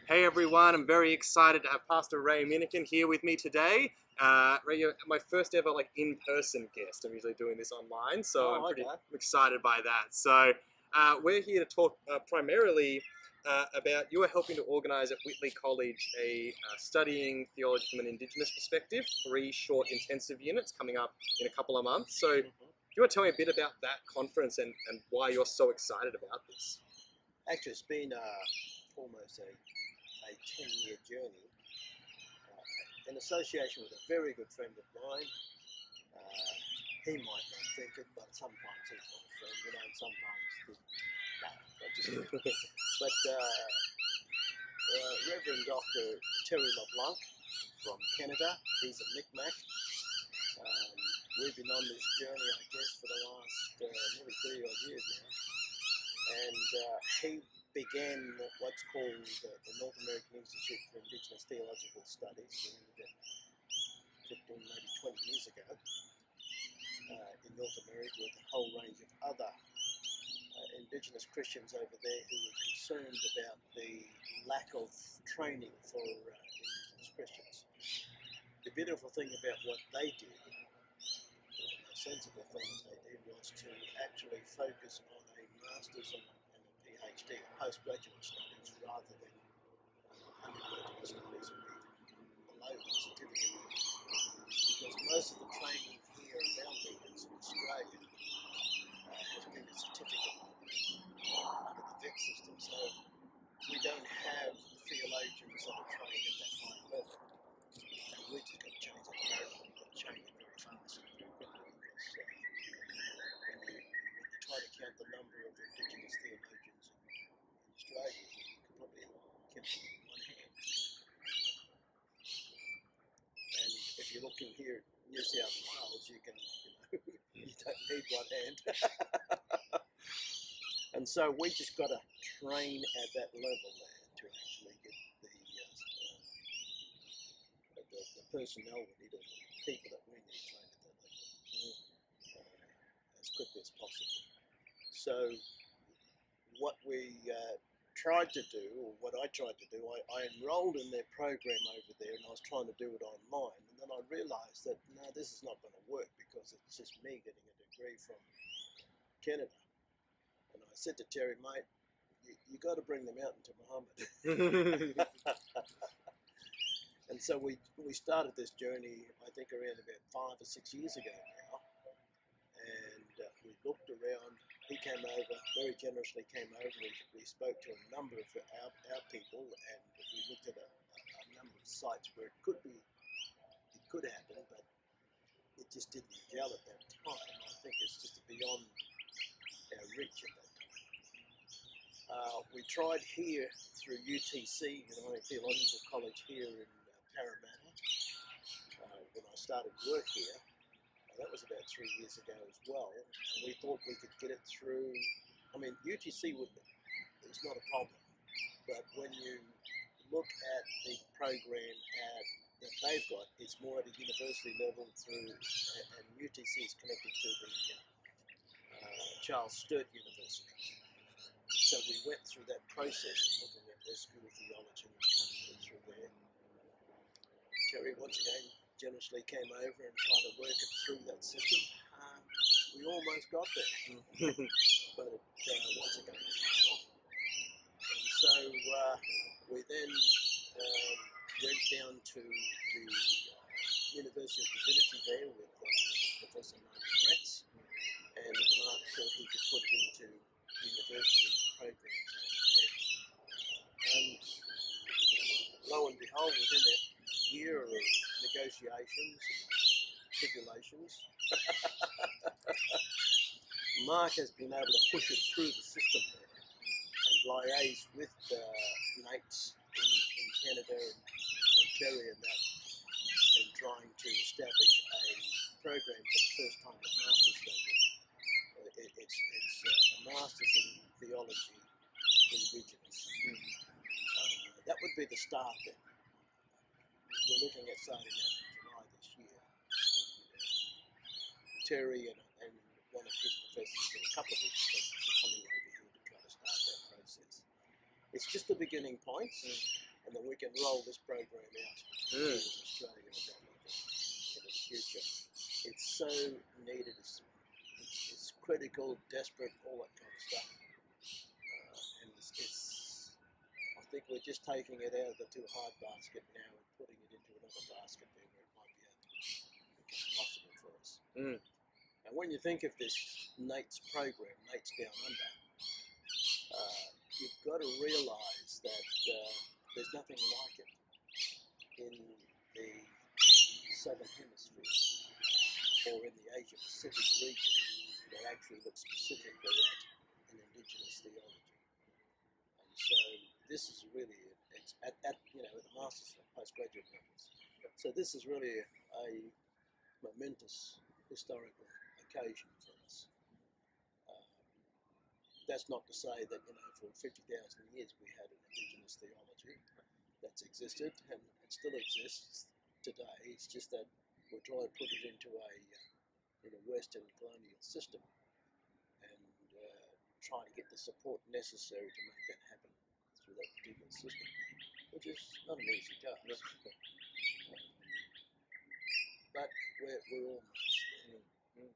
Hey everyone, I'm very excited to have Pastor Ray Minniecon here with me today. Ray, you're my first ever in-person guest. I'm usually doing this online, so I'm pretty excited by that. So we're here to talk primarily about you are helping to organise at Whitley College a studying theology from an Indigenous perspective, 3 short intensive units coming up in a couple of months. So do you want to tell me a bit about that conference and why you're so excited about this? Actually, it's been almost a 10-year journey in association with a very good friend of mine. He might not think it, but sometimes he's not a friend, and sometimes but Reverend Dr. Terry LeBlanc from Canada, he's a Micmac. We've been on this journey, I guess, for the last nearly 30 odd years now, and he began what's called the North American Institute for Indigenous Theological Studies 15, maybe 20 years ago in North America, with a whole range of other Indigenous Christians over there who were concerned about the lack of training for Indigenous Christians. The beautiful thing about what they did, the sensible thing that they did, was to actually focus on a master's and PhD, postgraduate studies, rather than undergraduate studies or even below the certificate. Because most of the training here around leaders in Australia has been a certificate under the VET system, so we don't have theologians that are trained at that high level. And we're just going to change that paradigm. We've got to change it very fast and very quickly, because when you try to count the number of Indigenous theologians in Australia, you can probably count them in one hand. And if you're looking here in New South Wales, you can, you don't need one hand. And so we just got to train at that level there to actually get the personnel we need, or the people that we need trained at that level as quickly as possible. So what we tried to do, or what I tried to do, I enrolled in their program over there, and I was trying to do it online, and then I realised that no, this is not going to work, because it's just me getting a degree from Canada. And I said to Terry, mate, you got to bring them out into Muhammad. And so we started this journey, I think, around about 5 or 6 years ago now, and we looked around. He came over, very generously came over. We spoke to a number of our people, and we looked at a number of sites where it could happen, but it just didn't gel at that time. I think it's just beyond our reach at that time. We tried here through UTC, United Theological College here in Parramatta, when I started work here. That was about 3 years ago as well, and we thought we could get it through. I mean, UTC is not a problem, but when you look at the program that they've got, it's more at a university level through, and UTC is connected to the Charles Sturt University. So we went through that process of looking at their school of theology and through there. Terry, once again, generously came over and tried to work it through that system. We almost got there, but once again, and so we then went down to the University of Divinity there with Professor Mark Gretz, and Mark thought he could put it into university programs over there. And lo and behold, within a year of negotiations, tribulations, Mark has been able to push it through the system there, and liaise with mates in Canada and Terry and that, and trying to establish a program for the first time at master's level. It's a master's in theology, Indigenous. That would be the start then. We're looking at starting that in July this year. Terry and one of his professors, or a couple of his professors, are coming over here to try to start that process. It's just the beginning points, and then we can roll this program out in Australia in the future. It's so needed. It's critical, desperate, all that kind of stuff. And I think we're just taking it out of the too hard basket now and putting it into another basket there where it might be possible for us. And when you think of this NATES program, NATES Down Under, you've got to realise that there's nothing like it in the Southern Hemisphere or in the Asia Pacific region that actually looks specifically at an Indigenous theology. And so this is really, it's at the master's and postgraduate levels. So this is really a momentous historical occasion for us. That's not to say that, for 50,000 years we had an Indigenous theology that's existed and it still exists today. It's just that we're trying to put it into a Western colonial system and trying to get the support necessary to make that happen through that particular system, which is not an easy task. But we're almost there.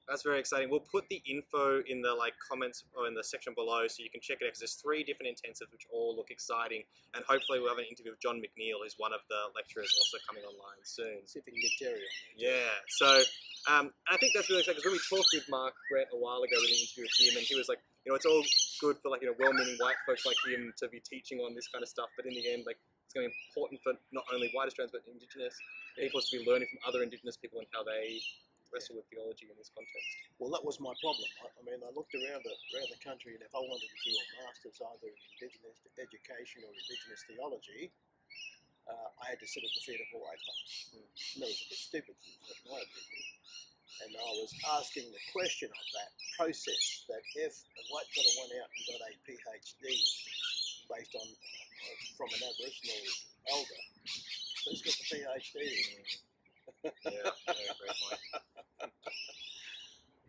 That's very exciting. We'll put the info in the comments or in the section below so you can check it out, because there's 3 different intensives which all look exciting, and hopefully we'll have an interview with John McNeil, who's one of the lecturers, also coming online soon. See if we can get Terry on there. Yeah, so I think that's really exciting, because when we talked with Mark Brett a while ago, we did an interview with him, and he was like, it's all good for well-meaning white folks like him to be teaching on this kind of stuff, but in the end, it's going to be important for not only white Australians but Indigenous people to be learning from other Indigenous people and how they wrestle with theology in this context. Well, that was my problem. I looked around the country, and if I wanted to do a master's either in Indigenous education or Indigenous theology, I had to sit at the feet of a white fellow. And that was a bit stupid, in my opinion. And I was asking the question of that process, that if a white fellow went out and got a PhD based on from an Aboriginal elder, who's got the PhD? Yeah, great point.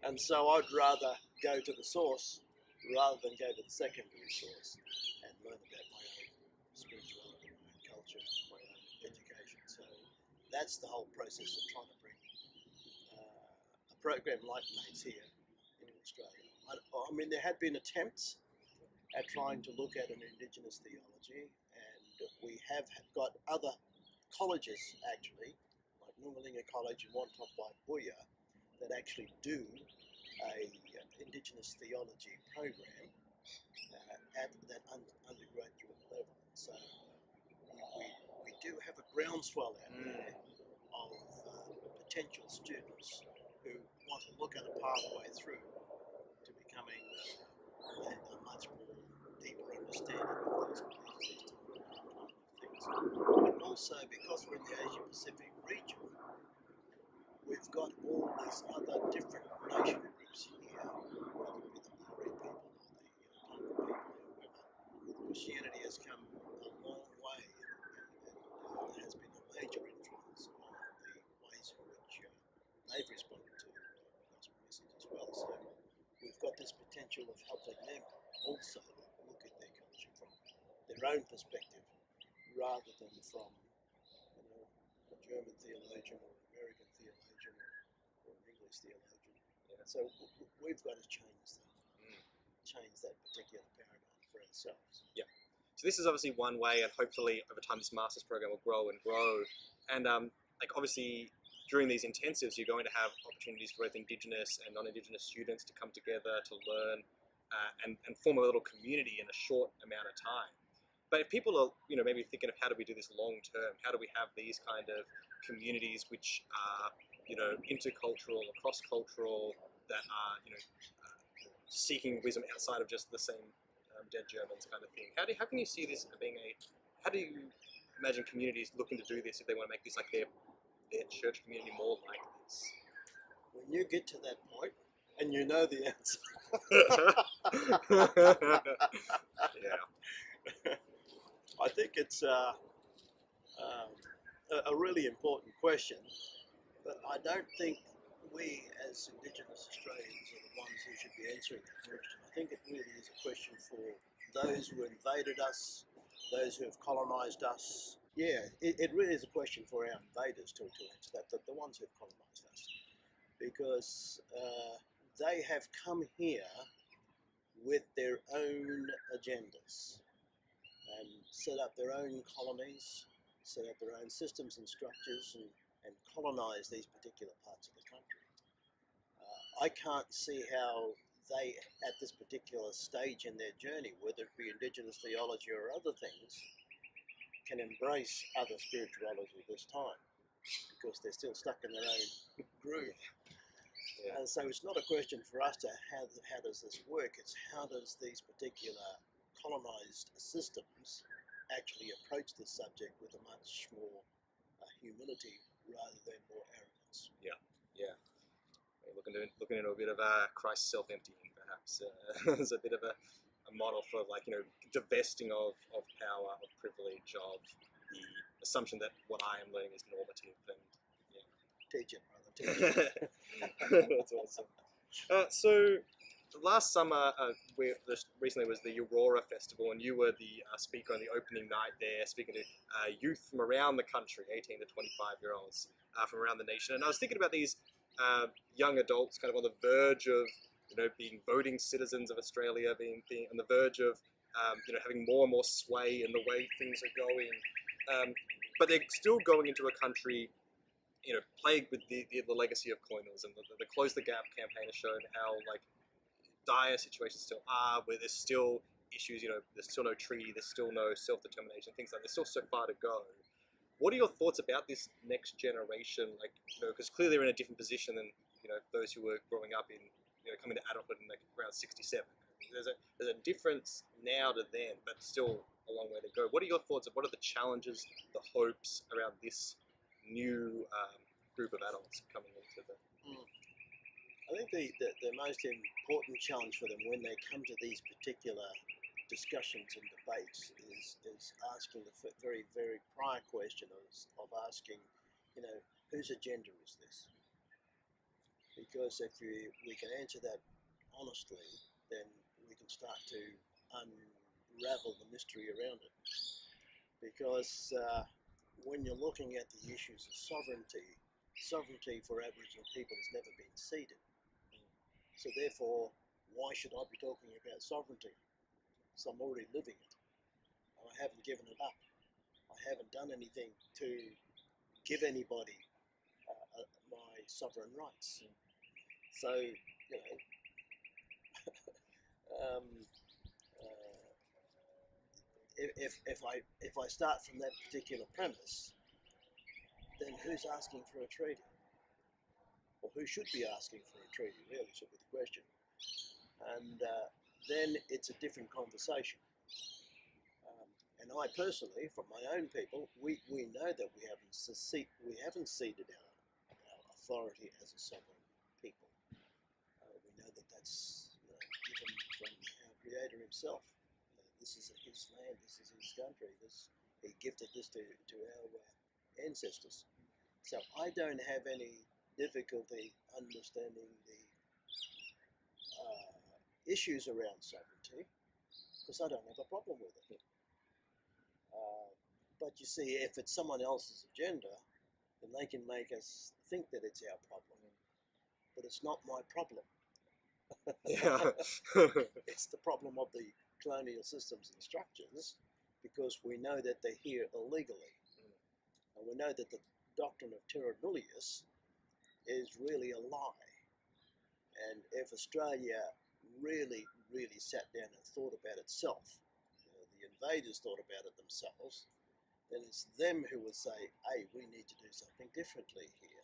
And so I'd rather go to the source rather than go to the secondary source and learn about my own spirituality, my own culture, my own education. So that's the whole process of trying to bring a program like NATES here into Australia. There had been attempts at trying to look at an Indigenous theology, and we have got other colleges actually, like Millennial College and one top by Booyah, that actually do a Indigenous theology program at that undergraduate level. So we do have a groundswell out there of potential students who want to look at a pathway through to becoming a much more deeper understanding of these kind of things. But also, because we're in the Asia Pacific region, we've got all these other different nation groups here, whether it be the Maori people or the Tonga people or whoever. Christianity has come a long way and has been a major influence on the ways in which they've responded to gospel message as well. So we've got this potential of helping them also look at their culture from their own perspective rather than from a German theologian or an American theologian or an English theologian. Yeah. So we've got to change that particular paradigm for ourselves. Yeah. So this is obviously one way, and hopefully over time this master's program will grow and grow. And obviously during these intensives, you're going to have opportunities for both Indigenous and non-Indigenous students to come together to learn and form a little community in a short amount of time. But if people are, maybe thinking of how do we do this long term, how do we have these kind of communities which are, intercultural or cross-cultural, that are, seeking wisdom outside of just the same dead Germans kind of thing? How can you see this being how do you imagine communities looking to do this if they want to make this like their church community more like this? When you get to that point, and you know the answer. Yeah. I think it's a really important question, but I don't think we as Indigenous Australians are the ones who should be answering that question. I think it really is a question for those who invaded us those who have colonised us. Yeah, it really is a question for our invaders to answer that, the ones who have colonised us. Because they have come here with their own agendas and set up their own colonies, set up their own systems and structures, and colonise these particular parts of the country. I can't see how they, at this particular stage in their journey, whether it be Indigenous theology or other things, can embrace other spirituality at this time, because they're still stuck in their own groove. Yeah. And so it's not a question for us to how does this work, it's how does these particular colonised systems actually approach this subject with a much more humility rather than more arrogance. Yeah, yeah. Looking into a bit of Christ's self-emptying, perhaps, as a bit of a model for, like, divesting of power, of privilege, of the assumption that what I am learning is normative. And yeah. Teach it, brother. Teach it. That's awesome. So last summer, recently was the Aurora Festival, and you were the speaker on the opening night there, speaking to youth from around the country, 18 to 25-year-olds from around the nation. And I was thinking about these young adults kind of on the verge of, being voting citizens of Australia, being on the verge of, having more and more sway in the way things are going. But they're still going into a country, plagued with the legacy of colonialism. The Close the Gap campaign has shown how, dire situations still are, where there's still issues, there's still no treaty, there's still no self-determination, things like that. There's still so far to go. What are your thoughts about this next generation? Because clearly they're in a different position than, those who were growing up in, coming to adulthood in around 67. There's a difference now to then, but still a long way to go. What are your thoughts of what are the challenges, the hopes around this new group of adults coming into the... I think the most important challenge for them when they come to these particular discussions and debates is asking the very, very prior question of asking, whose agenda is this? Because if we can answer that honestly, then we can start to unravel the mystery around it. Because when you're looking at the issues of sovereignty for Aboriginal people has never been ceded. So therefore, why should I be talking about sovereignty? So I'm already living it. And I haven't given it up. I haven't done anything to give anybody my sovereign rights. So, if I start from that particular premise, then who's asking for a treaty? Or who should be asking for a treaty, really, should be the question. And then it's a different conversation. And I personally, from my own people, we know that we haven't ceded our authority as a sovereign people. We know that that's given from our Creator Himself. This is His land, this is His country. He gifted this to our ancestors. So I don't have any difficulty understanding the issues around sovereignty, because I don't have a problem with it. But you see, if it's someone else's agenda, then they can make us think that it's our problem. But it's not my problem. It's the problem of the colonial systems and structures, because we know that they're here illegally. And we know that the doctrine of terra nullius is really a lie. And if Australia really, really sat down and thought about itself, the invaders thought about it themselves, then it's them who would say, hey, we need to do something differently here.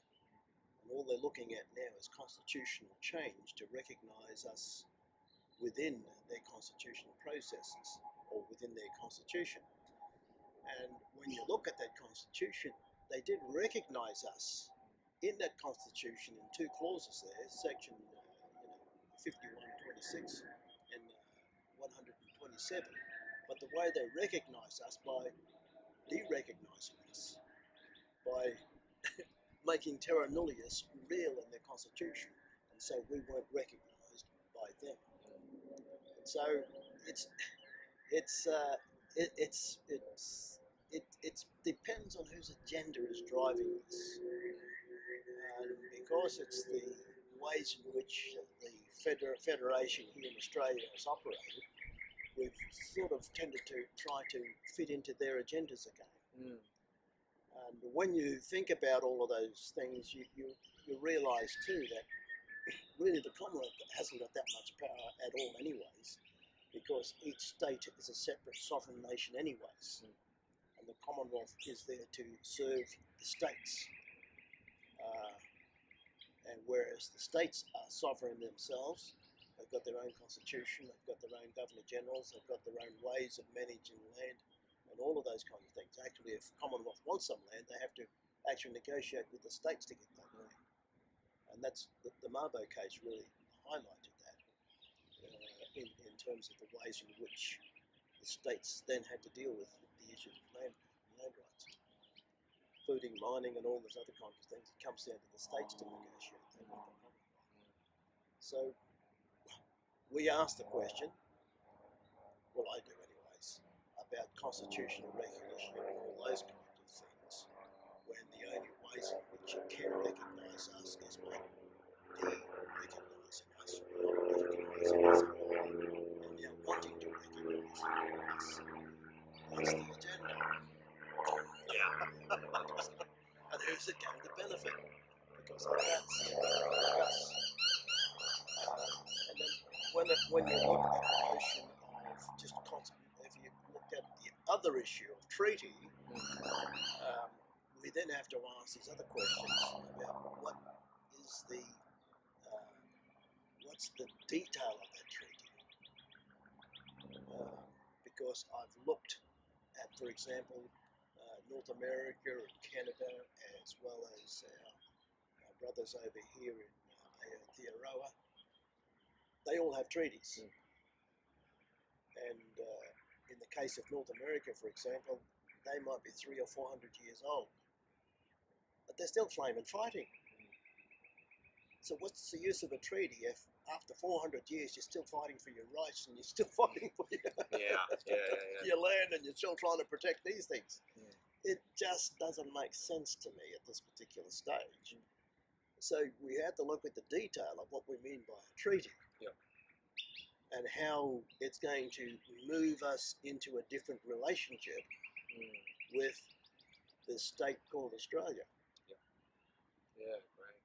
And all they're looking at now is constitutional change to recognise us within their constitutional processes, or within their constitution. And when you look at that constitution, they did recognise us in that constitution in two clauses there, section 5126 and 127. But the way they recognise us by de-recognising us, by making terra nullius real in their constitution, and so we weren't recognised by them. And so it's it depends on whose agenda is driving this, and because it's the ways in which the federation here in Australia has operated, we've sort of tended to try to fit into their agendas again. And when you think about all of those things, you realise too that really the Commonwealth hasn't got that much power at all anyways, because each state is a separate sovereign nation anyways. And the Commonwealth is there to serve the states. And whereas the states are sovereign themselves, they've got their own constitution, they've got their own governor-generals, they've got their own ways of managing land, and all of those kinds of things. Actually, if Commonwealth wants some land, they have to actually negotiate with the states to get that land. And that's the Mabo case really highlighted that in terms of the ways in which the states then had to deal with the issues of land rights, including mining and all those other kinds of things. It comes down to the states to negotiate that with the Commonwealth. So we asked the question, well, I do anyways, about constitutional recognition and all those kinds of things, when the only ways in which you can recognise us is by de-recognising us, not recognising us at all, and now wanting to recognise us. That's the agenda. Yeah. And who's it going to benefit? Because that's the benefit of us. And then when you look at the notion of just if you look at the other issue of treaty, we then have to ask these other questions about what's the detail of that treaty. Because I've looked at, for example, North America and Canada, as well as our brothers over here in Aotearoa. They all have treaties. And in the case of North America, for example, they might be 300 or 400 years old, but they're still flaming fighting. So what's the use of a treaty if after 400 years you're still fighting for your rights and you're still fighting for your land and you're still trying to protect these things? It just doesn't make sense to me at this particular stage. So we have to look at the detail of what we mean by a treaty. And how it's going to move us into a different relationship with this state called Australia. Yeah, great.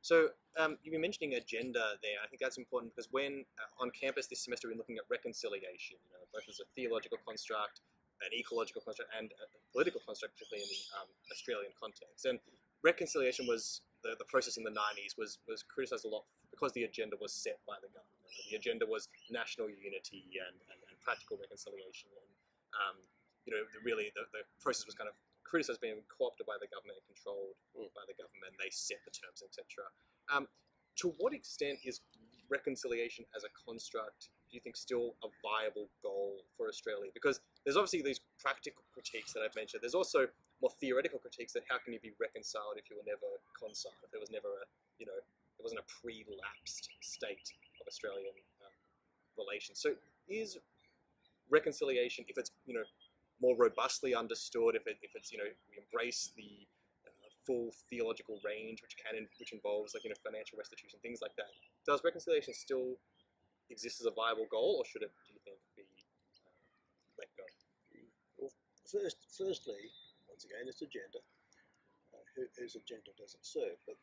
So you've been mentioning agenda there. I think that's important because when on campus this semester we're looking at reconciliation, both as a theological construct, an ecological construct, and a political construct, particularly in the Australian context. And reconciliation was the process in the 90s was criticised a lot because the agenda was set by the government. The agenda was national unity and practical reconciliation. And really the process was kind of criticised being co-opted by the government and controlled by the government. They set the terms, etc. To what extent is reconciliation as a construct, do you think, still a viable goal for Australia? Because there's obviously these practical critiques that I've mentioned. There's also more theoretical critiques that how can you be reconciled if you were never conciled, if there was never there wasn't a pre-lapsed state of Australian relations. So is reconciliation, if it's more robustly understood, if it's we embrace the full theological range, which involves financial restitution, things like that, does reconciliation still exist as a viable goal, or should it, do you think, be let go? Well, firstly, once again, it's agenda. Whose agenda does it serve? But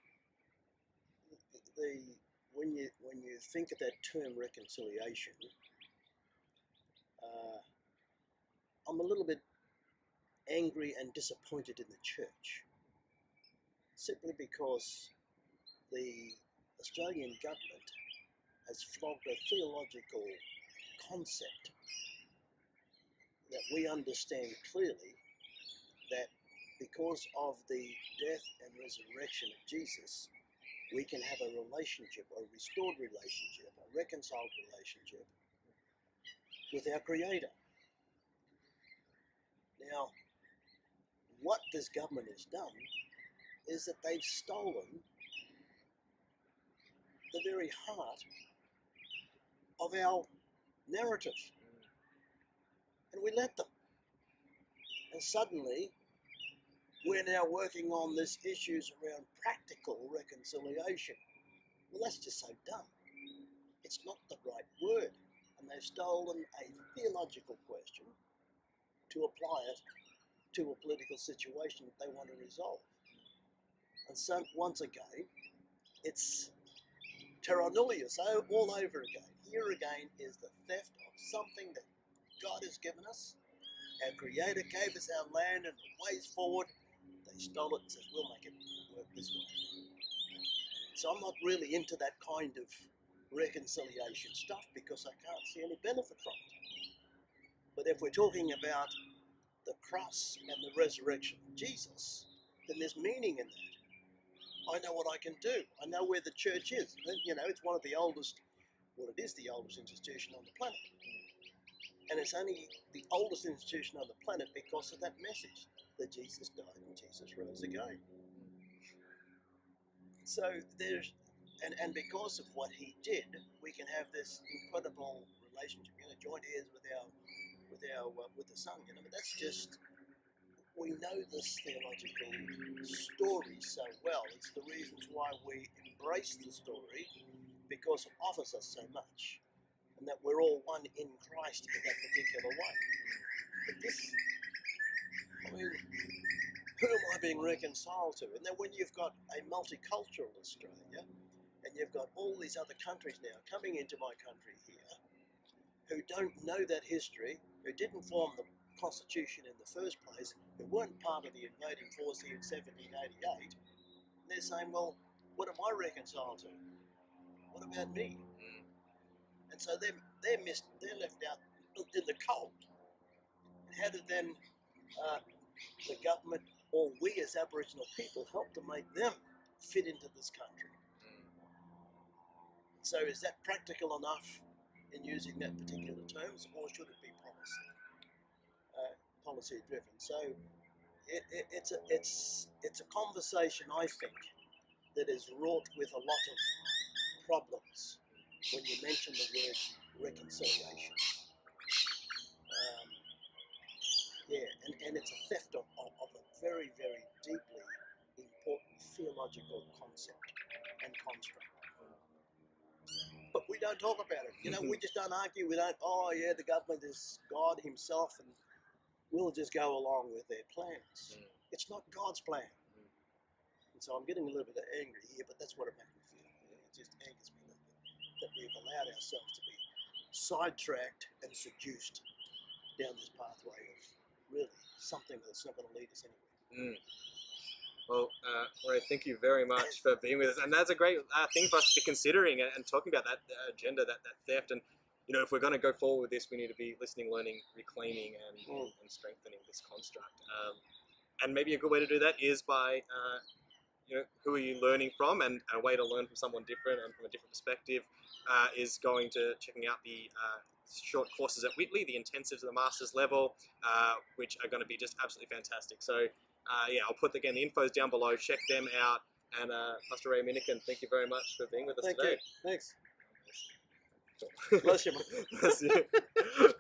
when you think of that term reconciliation, I'm a little bit angry and disappointed in the church, simply because the Australian government has flogged a theological concept that we understand clearly, that because of the death and resurrection of Jesus, we can have a relationship, a restored relationship, a reconciled relationship with our Creator. Now, what this government has done is that they've stolen the very heart of our narrative. And we let them. And suddenly, we're now working on these issues around practical reconciliation. Well, that's just so dumb. It's not the right word. And they've stolen a theological question to apply it to a political situation that they want to resolve. And so, once again, it's terra nullius all over again. Here again is the theft of something that God has given us. Our Creator gave us our land and the ways forward. They stole it and says, we'll make it work this way. So I'm not really into that kind of reconciliation stuff because I can't see any benefit from it. But if we're talking about the cross and the resurrection of Jesus, then there's meaning in that. I know what I can do. I know where the church is. You know, it's one of the oldest, well, it is the oldest institution on the planet. And it's only the oldest institution on the planet because of that message, that Jesus died and Jesus rose again. So there's, and because of what he did, we can have this incredible relationship, you know, joint heirs with the Son. You know, but that's just, we know this theological story so well. It's the reasons why we embrace the story, because it offers us so much, and that we're all one in Christ in that particular way. But this, I mean, who am I being reconciled to? And then when you've got a multicultural Australia, and you've got all these other countries now coming into my country here, who don't know that history, who didn't form the Constitution in the first place, who weren't part of the invading force here in 1788, they're saying, well, what am I reconciled to? What about me? And so they're left out in the cold. How did then the government or we as Aboriginal people help to make them fit into this country? So is that practical enough in using that particular terms, or should it be policy driven? So it's a conversation, I think, that is wrought with a lot of problems when you mention the word reconciliation. And it's a theft of a very, very deeply important theological concept and construct. But we don't talk about it. You know, we just don't argue. We don't, oh yeah, the government is God himself and we'll just go along with their plans. It's not God's plan. And so I'm getting a little bit angry here, but that's what it makes me feel. It just angers me a little bit that we've allowed ourselves to be sidetracked and seduced down this pathway of really something that's not going to lead us anywhere. Well, Ray, thank you very much for being with us. And that's a great thing for us to be considering and talking about that agenda, that theft. And, you know, if we're going to go forward with this, we need to be listening, learning, reclaiming, and strengthening this construct. And maybe a good way to do that is by, you know, who are you learning from? And a way to learn from someone different and from a different perspective is going to checking out the short courses at Whitley, the intensives at the master's level, which are going to be just absolutely fantastic. So, yeah, I'll put, again, the info's down below. Check them out. And Pastor Ray Minniecon, thank you very much for being with us today. Thank you. Thanks. Bless you. Bless you.